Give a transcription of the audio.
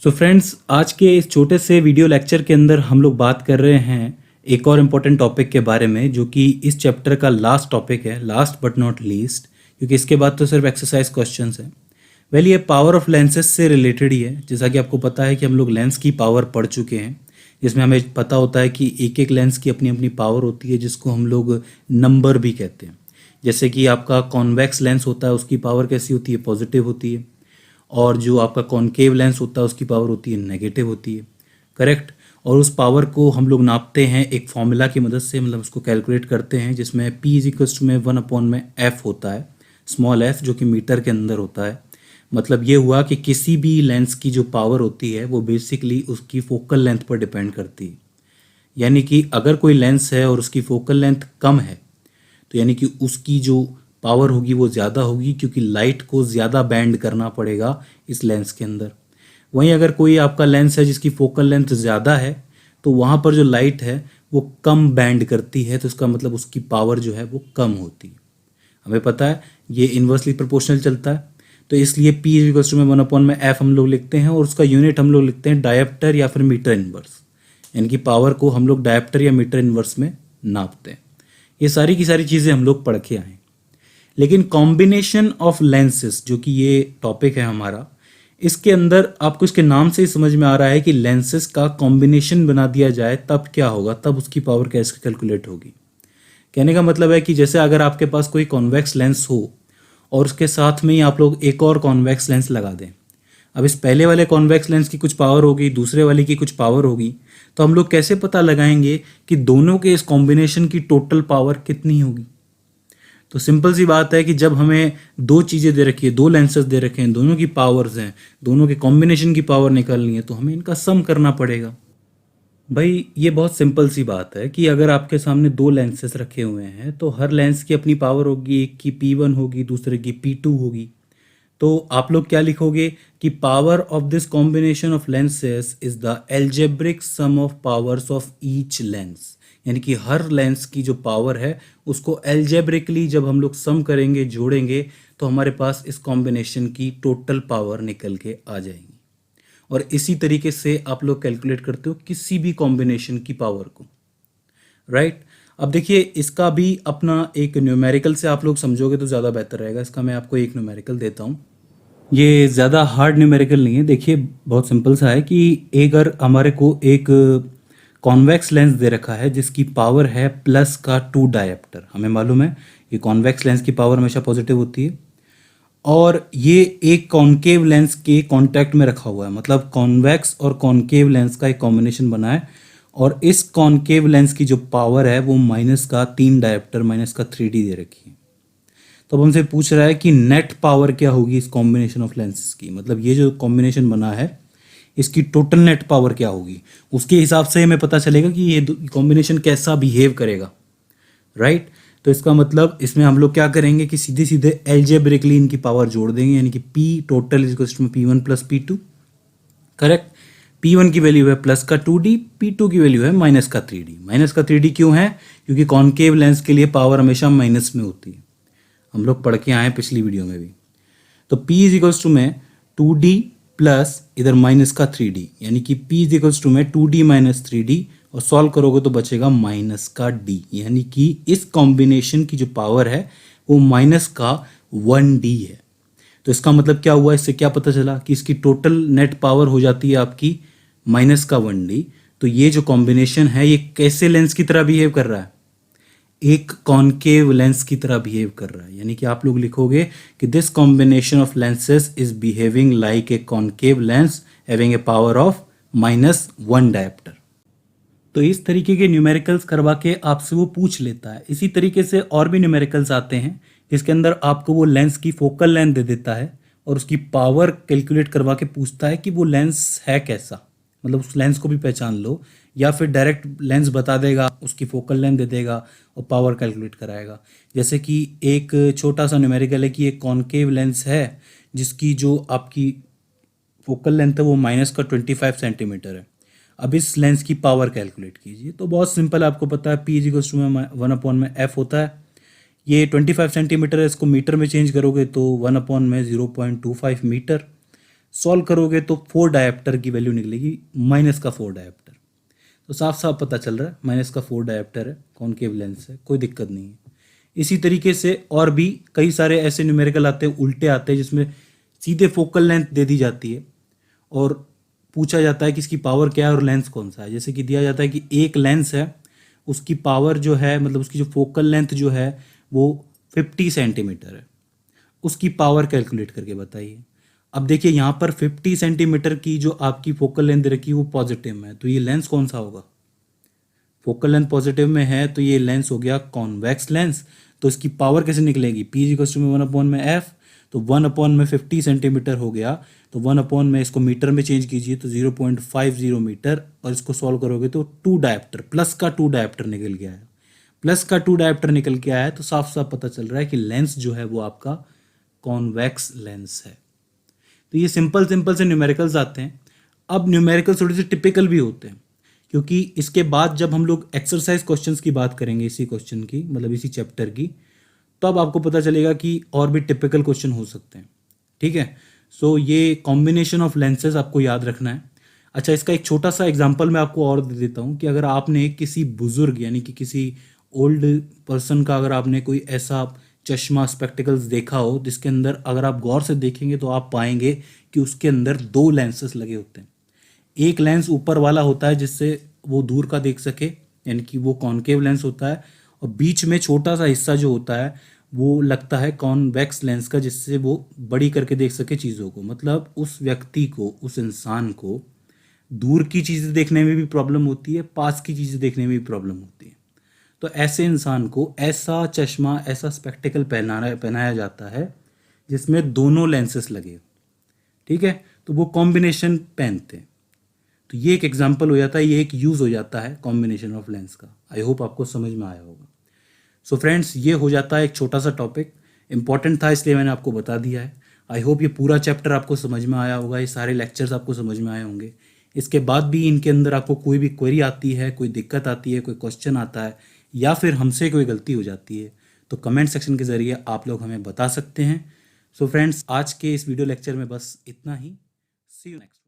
So friends, आज के इस छोटे से वीडियो लेक्चर के अंदर हम लोग बात कर रहे हैं एक और इम्पोर्टेंट टॉपिक के बारे में, जो कि इस चैप्टर का लास्ट टॉपिक है, लास्ट बट नॉट लीस्ट, क्योंकि इसके बाद तो सिर्फ एक्सरसाइज क्वेश्चंस हैं। वेल, ये पावर ऑफ लेंसेज से रिलेटेड ही है। जैसा कि आपको पता है कि हम लोग लेंस की पावर पढ़ चुके हैं, जिसमें हमें पता होता है कि एक एक लेंस की अपनी अपनी पावर होती है, जिसको हम लोग नंबर भी कहते हैं। जैसे कि आपका कॉन्वेक्स लेंस होता है, उसकी पावर कैसी होती है? पॉजिटिव होती है। और जो आपका कॉनकेव लेंस होता है उसकी पावर होती है नेगेटिव होती है, करेक्ट। और उस पावर को हम लोग नापते हैं एक फॉर्मूला की मदद से, मतलब उसको कैलकुलेट करते हैं, जिसमें P इज में 1/f होता है, स्मॉल f, जो कि मीटर के अंदर होता है। मतलब ये हुआ कि किसी भी लेंस की जो पावर होती है वो बेसिकली उसकी फोकल लेंथ पर डिपेंड करती है। यानी कि अगर कोई लेंस है और उसकी फोकल लेंथ कम है, तो यानी कि उसकी जो पावर होगी वो ज़्यादा होगी, क्योंकि लाइट को ज़्यादा बैंड करना पड़ेगा इस लेंस के अंदर। वहीं अगर कोई आपका लेंस है जिसकी फोकल लेंथ ज़्यादा है, तो वहाँ पर जो लाइट है वो कम बैंड करती है, तो इसका मतलब उसकी पावर जो है वो कम होती है। हमें पता है ये इन्वर्सली प्रोपोर्शनल चलता है, तो इसलिए P में 1/f हम लोग लिखते हैं, और उसका यूनिट हम लोग लिखते हैं डायप्टर या फिर मीटर इनवर्स। यानी कि पावर को हम लोग डायप्टर या मीटर इनवर्स में नापते हैं। ये सारी की सारी चीज़ें हम लोग पढ़ के आए। लेकिन कॉम्बिनेशन ऑफ लेंसेस, जो कि ये टॉपिक है हमारा, इसके अंदर आपको इसके नाम से ही समझ में आ रहा है कि लेंसेस का कॉम्बिनेशन बना दिया जाए तब क्या होगा, तब उसकी पावर कैसे कैलकुलेट होगी। कहने का मतलब है कि जैसे अगर आपके पास कोई कॉन्वेक्स लेंस हो और उसके साथ में ही आप लोग एक और कॉन्वेक्स लेंस लगा दें। अब इस पहले वाले कॉन्वेक्स लेंस की कुछ पावर होगी, दूसरे वाले की कुछ पावर होगी, तो हम लोग कैसे पता लगाएंगे कि दोनों के इस कॉम्बिनेशन की टोटल पावर कितनी होगी? तो सिंपल सी बात है कि जब हमें दो चीज़ें दे रखी है, दो लेंसेज दे रखे हैं, दोनों की पावर्स हैं, दोनों के कॉम्बिनेशन की पावर निकालनी है, तो हमें इनका सम करना पड़ेगा। भाई ये बहुत सिंपल सी बात है कि अगर आपके सामने दो लेंसेज रखे हुए हैं, तो हर लेंस की अपनी पावर होगी। एक की P1 होगी, दूसरे की P2 होगी। तो आप लोग क्या लिखोगे कि power of this combination of lenses is the algebraic sum of powers of each lens. यानी कि हर लेंस की जो पावर है उसको एल्जेब्रिकली जब हम लोग सम करेंगे, जोड़ेंगे, तो हमारे पास इस कॉम्बिनेशन की टोटल पावर निकल के आ जाएगी। और इसी तरीके से आप लोग कैलकुलेट करते हो किसी भी कॉम्बिनेशन की पावर को, राइट। अब देखिए, इसका भी अपना एक न्यूमेरिकल से आप लोग समझोगे तो ज़्यादा बेहतर रहेगा। इसका मैं आपको एक न्यूमेरिकल देता हूँ। ये ज़्यादा हार्ड न्यूमेरिकल नहीं है। देखिए, बहुत सिंपल सा है कि अगर हमारे को एक कॉन्वेक्स लेंस दे रखा है जिसकी पावर है +2 डायप्टर। हमें मालूम है ये कॉन्वेक्स लेंस की पावर हमेशा पॉजिटिव होती है, और ये एक कॉनकेव लेंस के कांटेक्ट में रखा हुआ है। मतलब कॉन्वेक्स और कॉनकेव लेंस का एक कॉम्बिनेशन बना है, और इस कॉनकेव लेंस की जो पावर है वो -3 डायप्टर, -3D दे रखी है। तो अब हमसे पूछ रहा है कि नेट पावर क्या होगी इस कॉम्बिनेशन ऑफ लेंसेज की। मतलब ये जो कॉम्बिनेशन बना है इसकी टोटल नेट पावर क्या होगी, उसके हिसाब से हमें पता चलेगा कि ये कॉम्बिनेशन कैसा बिहेव करेगा, राइट। तो इसका मतलब इसमें हम लोग क्या करेंगे कि सीधे सीधे एल्जेब्रिकली इनकी पावर जोड़ देंगे। यानी कि P total P1 + P2, correct. P1 की वैल्यू है +2D, P2 की वैल्यू है -3D। -3D क्यों है? क्योंकि कॉनकेव लेंस के लिए पावर हमेशा माइनस में होती है। हम लोग पढ़ के आए पिछली वीडियो में भी। तो P में 2D प्लस इधर -3D, यानी कि P में 2D - 3D, और सॉल्व करोगे तो बचेगा -D। यानी कि इस कॉम्बिनेशन की जो पावर है वो -1D है। तो इसका मतलब क्या हुआ? इससे क्या पता चला कि इसकी टोटल नेट पावर हो जाती है आपकी -1D। तो ये जो कॉम्बिनेशन है ये कैसे लेंस की तरह बिहेव कर रहा है? एक कॉनकेव लेंस की तरह बिहेव कर रहा है। यानी कि आप लोग लिखोगे कि this combination of lenses is behaving like a concave lens having a power of -1 dioptre. तो इस तरीके के न्यूमेरिकल्स करवा के आपसे वो पूछ लेता है। इसी तरीके से और भी न्यूमेरिकल्स आते हैं जिसके अंदर आपको वो लेंस की फोकल लेंथ दे देता है और उसकी पावर कैलकुलेट करवा के पूछता है कि वो लेंस है कैसा। मतलब उस लेंस को भी पहचान लो, या फिर डायरेक्ट लेंस बता देगा, उसकी फोकल लेंथ दे देगा और पावर कैलकुलेट कराएगा। जैसे कि एक छोटा सा न्यूमेरिकल है कि एक कॉनकेव लेंस है जिसकी जो आपकी फोकल लेंथ है वो -25 सेंटीमीटर है। अब इस लेंस की पावर कैलकुलेट कीजिए। तो बहुत सिंपल, आपको पता है P में 1/f होता है। ये 25 सेंटीमीटर है, इसको मीटर में चेंज करोगे तो 1/0.25 मीटर। सॉल्व करोगे तो 4 डायोप्टर की वैल्यू निकलेगी, माइनस का 4 डायोप्टर। तो साफ साफ पता चल रहा है माइनस का 4 डायोप्टर है, कॉनकेव लेंस है, कोई दिक्कत नहीं है। इसी तरीके से और भी कई सारे ऐसे न्यूमेरिकल आते हैं, उल्टे आते हैं, जिसमें सीधे फोकल लेंथ दे दी जाती है और पूछा जाता है कि इसकी पावर क्या है और लेंस कौन सा है। जैसे कि दिया जाता है कि एक लेंस है, उसकी पावर जो है, मतलब उसकी जो फोकल लेंथ जो है वो 50 सेंटीमीटर है, उसकी पावर कैलकुलेट करके बताइए। अब देखिए यहाँ पर 50 सेंटीमीटर की जो आपकी फोकल लेंथ रखी है वो पॉजिटिव में है, तो ये लेंस कौन सा होगा? फोकल लेंथ पॉजिटिव में है तो ये लेंस हो गया कॉन्वेक्स लेंस। तो इसकी पावर कैसे निकलेगी? P is equal to 1/f, तो 1/50 सेंटीमीटर हो गया, तो 1 में इसको मीटर में चेंज कीजिए तो 0.50 मीटर, और इसको सॉल्व करोगे तो 2 डायोप्टर, प्लस का 2 डायोप्टर निकल गया है। प्लस का 2 डायोप्टर निकल के आया है तो साफ साफ पता चल रहा है कि लेंस जो है वो आपका कॉन्वेक्स लेंस है। तो ये सिंपल सिंपल से न्यूमेरिकल्स आते हैं। अब न्यूमेरिकल्स थोड़े से टिपिकल भी होते हैं, क्योंकि इसके बाद जब हम लोग एक्सरसाइज क्वेश्चंस की बात करेंगे, इसी क्वेश्चन की, मतलब इसी चैप्टर की, तो अब आपको पता चलेगा कि और भी टिपिकल क्वेश्चन हो सकते हैं। ठीक है, सो ये कॉम्बिनेशन ऑफ लेंसेज आपको याद रखना है। अच्छा, इसका एक छोटा सा एग्जांपल मैं आपको और दे देता हूँ कि अगर आपने किसी बुजुर्ग यानी कि किसी ओल्ड पर्सन का अगर आपने कोई ऐसा चश्मा स्पेक्टिकल्स देखा हो जिसके अंदर अगर आप गौर से देखेंगे तो आप पाएंगे कि उसके अंदर 2 लेंसेस लगे होते हैं। एक लेंस ऊपर वाला होता है जिससे वो दूर का देख सके, यानी कि वो कॉनकेव लेंस होता है, और बीच में छोटा सा हिस्सा जो होता है वो लगता है कॉन्वेक्स लेंस का, जिससे वो बड़ी करके देख सके चीज़ों को। मतलब उस व्यक्ति को, उस इंसान को दूर की चीज़ें देखने में भी प्रॉब्लम होती है, पास की चीज़ें देखने में भी प्रॉब्लम होती है। तो ऐसे इंसान को ऐसा चश्मा, ऐसा स्पेक्टिकल पहनाया जाता है जिसमें दोनों लेंसेस लगे हो। ठीक है, तो वो कॉम्बिनेशन पहनते हैं। तो ये एक एग्जांपल हो जाता है, ये एक यूज़ हो जाता है कॉम्बिनेशन ऑफ लेंस का। आई होप आपको समझ में आया होगा। सो फ्रेंड्स, ये हो जाता है एक छोटा सा टॉपिक, इंपॉर्टेंट था इसलिए मैंने आपको बता दिया है। आई होप ये पूरा चैप्टर आपको समझ में आया होगा, ये सारे लेक्चर्स आपको समझ में आए होंगे। इसके बाद भी इनके अंदर आपको कोई भी क्वेरी आती है, कोई दिक्कत आती है, कोई क्वेश्चन आता है, या फिर हमसे कोई गलती हो जाती है, तो कमेंट सेक्शन के ज़रिए आप लोग हमें बता सकते हैं। सो फ्रेंड्स, आज के इस वीडियो लेक्चर में बस इतना ही। सी यू नेक्स्ट।